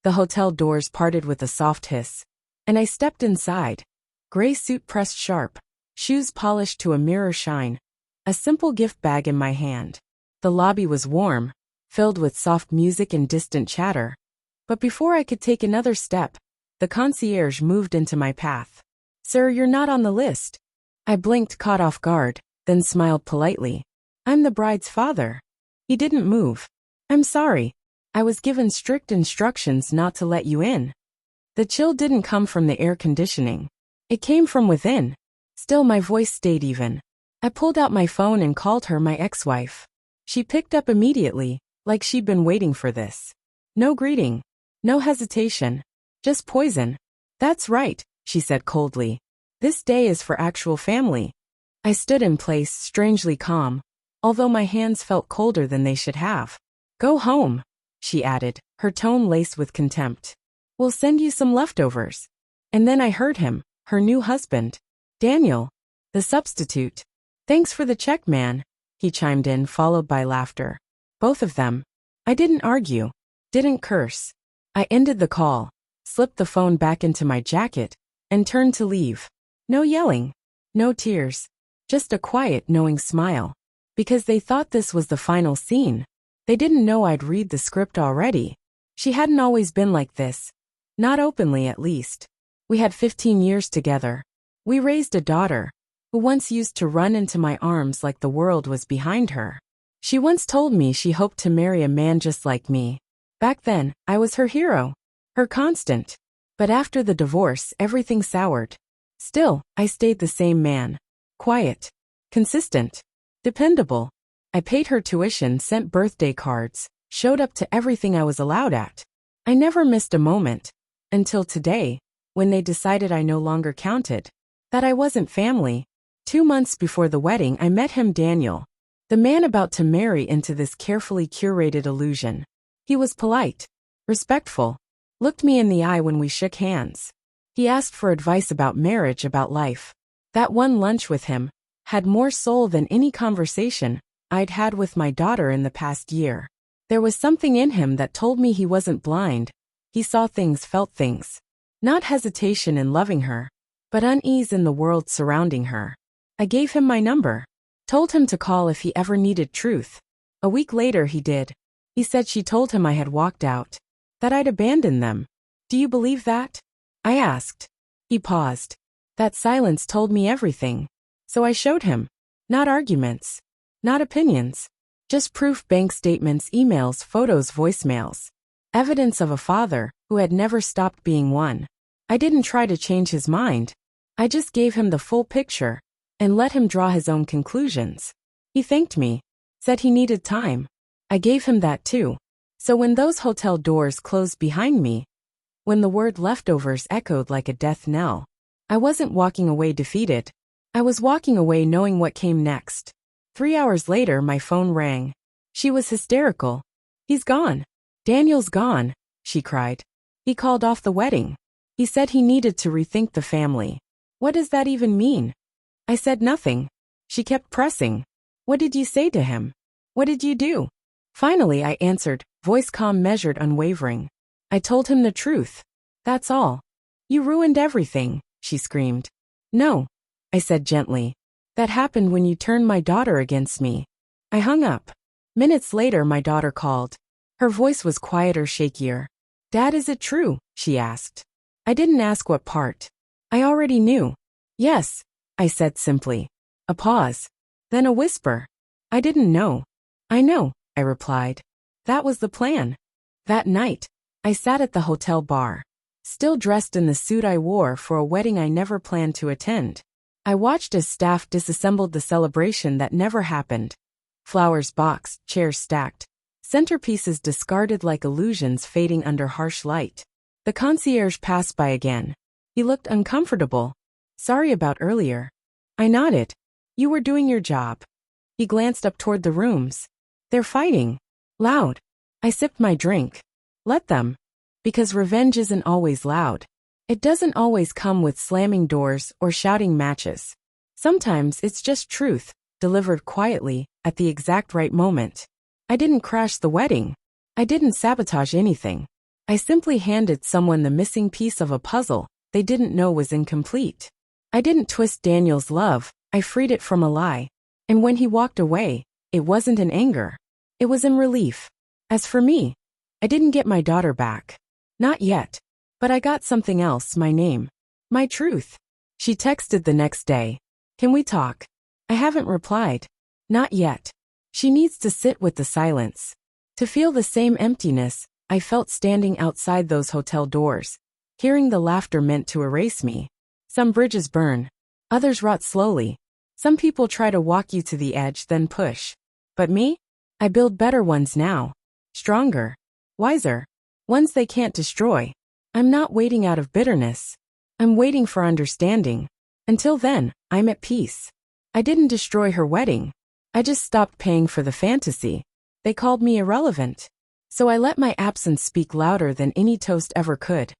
The hotel doors parted with a soft hiss, and I stepped inside. Gray suit pressed sharp, shoes polished to a mirror shine, a simple gift bag in my hand. The lobby was warm, filled with soft music and distant chatter. But before I could take another step, the concierge moved into my path. "Sir, you're not on the list." I blinked, caught off guard, then smiled politely. "I'm the bride's father." He didn't move. "I'm sorry. I was given strict instructions not to let you in." The chill didn't come from the air conditioning. It came from within. Still, my voice stayed even. I pulled out my phone and called her my ex-wife. She picked up immediately, like she'd been waiting for this. No greeting. No hesitation. Just poison. "That's right," she said coldly. "This day is for actual family." I stood in place, strangely calm, although my hands felt colder than they should have. "Go home," she added, her tone laced with contempt. "We'll send you some leftovers." And then I heard him, her new husband. "Daniel. The substitute. Thanks for the check, man," he chimed in, followed by laughter. Both of them. I didn't argue. Didn't curse. I ended the call, slipped the phone back into my jacket, and turned to leave. No yelling. No tears. Just a quiet, knowing smile. Because they thought this was the final scene. They didn't know I'd read the script already. She hadn't always been like this. Not openly, at least. We had 15 years together. We raised a daughter, who once used to run into my arms like the world was behind her. She once told me she hoped to marry a man just like me. Back then, I was her hero. Her constant. But after the divorce, everything soured. Still, I stayed the same man. Quiet. Consistent. Dependable. I paid her tuition, sent birthday cards, showed up to everything I was allowed at. I never missed a moment. Until today, when they decided I no longer counted. That I wasn't family. 2 months before the wedding, I met him, Daniel. The man about to marry into this carefully curated illusion. He was polite. Respectful. Looked me in the eye when we shook hands. He asked for advice about marriage, about life. That one lunch with him had more soul than any conversation I'd had with my daughter in the past year. There was something in him that told me he wasn't blind. He saw things, felt things. Not hesitation in loving her, but unease in the world surrounding her. I gave him my number. Told him to call if he ever needed truth. A week later he did. He said she told him I had walked out. That I'd abandoned them. "Do you believe that?" I asked. He paused. That silence told me everything. So I showed him. Not arguments. Not opinions. Just proof: bank statements, emails, photos, voicemails. Evidence of a father who had never stopped being one. I didn't try to change his mind. I just gave him the full picture and let him draw his own conclusions. He thanked me. Said he needed time. I gave him that too. So when those hotel doors closed behind me, when the word leftovers echoed like a death knell, I wasn't walking away defeated. I was walking away knowing what came next. 3 hours later, my phone rang. She was hysterical. "He's gone. Daniel's gone," she cried. "He called off the wedding. He said he needed to rethink the family." "What does that even mean?" I said nothing. She kept pressing. "What did you say to him? What did you do?" Finally I answered, voice calm, measured, unwavering. "I told him the truth. That's all." "You ruined everything," she screamed. "No," I said gently. "That happened when you turned my daughter against me." I hung up. Minutes later my daughter called. Her voice was quieter, shakier. "Dad, is it true?" she asked. I didn't ask what part. I already knew. "Yes," I said simply. A pause. Then a whisper. "I didn't know." "I know," I replied. That was the plan. That night, I sat at the hotel bar, still dressed in the suit I wore for a wedding I never planned to attend. I watched as staff disassembled the celebration that never happened. Flowers boxed, chairs stacked, centerpieces discarded like illusions fading under harsh light. The concierge passed by again. He looked uncomfortable. "Sorry about earlier." I nodded. "You were doing your job." He glanced up toward the rooms. "They're fighting. Loud." I sipped my drink. Let them. Because revenge isn't always loud. It doesn't always come with slamming doors or shouting matches. Sometimes it's just truth, delivered quietly, at the exact right moment. I didn't crash the wedding. I didn't sabotage anything. I simply handed someone the missing piece of a puzzle they didn't know was incomplete. I didn't twist Daniel's love, I freed it from a lie. And when he walked away, it wasn't in anger. It was in relief. As for me, I didn't get my daughter back. Not yet. But I got something else, my name. My truth. She texted the next day. Can we talk? I haven't replied. Not yet. She needs to sit with the silence. To feel the same emptiness I felt standing outside those hotel doors. Hearing the laughter meant to erase me. Some bridges burn. Others rot slowly. Some people try to walk you to the edge then push. But me? I build better ones now. Stronger. Wiser. Ones they can't destroy. I'm not waiting out of bitterness. I'm waiting for understanding. Until then, I'm at peace. I didn't destroy her wedding. I just stopped paying for the fantasy. They called me irrelevant. So I let my absence speak louder than any toast ever could.